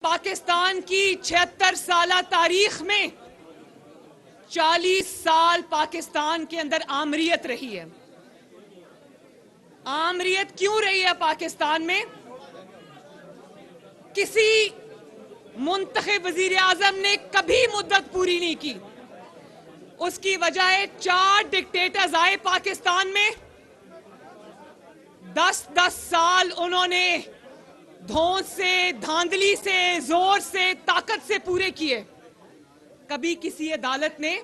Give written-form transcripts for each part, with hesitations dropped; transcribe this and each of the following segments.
پاکستان کی 76 سالہ تاریخ میں 40 سال پاکستان کے اندر آمریت رہی ہے۔ آمریت کیوں رہی ہے پاکستان میں؟ کسی منتخب وزیر اعظم نے کبھی مدت پوری نہیں کی۔ اس کی وجہ ہے 4 ڈکٹیٹرز آئے پاکستان میں، 10 سال انہوں نے دھونس سے، دھاندلی سے، زور سے، طاقت سے پورے کیے۔ کبھی کسی عدالت نے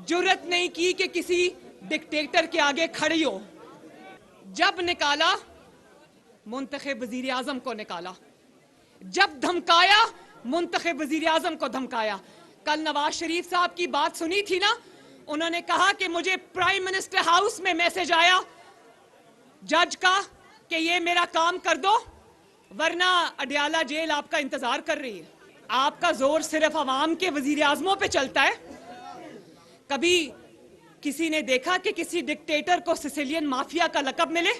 جرت نہیں کی کہ کسی ڈکٹیٹر کے آگے کھڑی ہو۔ جب نکالا منتخب وزیر اعظم کو نکالا، جب دھمکایا منتخب وزیر اعظم کو دھمکایا۔ کل نواز شریف صاحب کی بات سنی تھی نا، انہوں نے کہا کہ مجھے پرائم منسٹر ہاؤس میں میسج آیا جج کا کہ یہ میرا کام کر دو ورنہ اڈیالہ جیل آپ کا انتظار کر رہی ہے۔ آپ کا زور صرف عوام کے وزیر اعظموں پہ چلتا ہے۔ کبھی کسی نے دیکھا کہ کسی ڈکٹیٹر کو سسیلین مافیا کا لقب ملے؟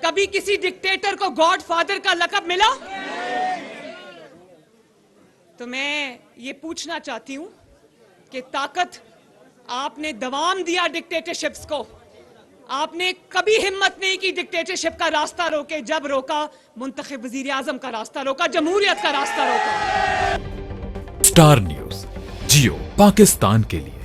کبھی کسی ڈکٹیٹر کو گاڈ فادر کا لقب ملا؟ تو میں یہ پوچھنا چاہتی ہوں کہ طاقت آپ نے دوام دیا ڈکٹیٹرشپس کو، آپ نے کبھی ہمت نہیں کی ڈکٹیٹرشپ کا راستہ روکے۔ جب روکا منتخب وزیر اعظم کا راستہ روکا، جمہوریت کا راستہ روکا۔ سٹار نیوز جیو پاکستان کے لیے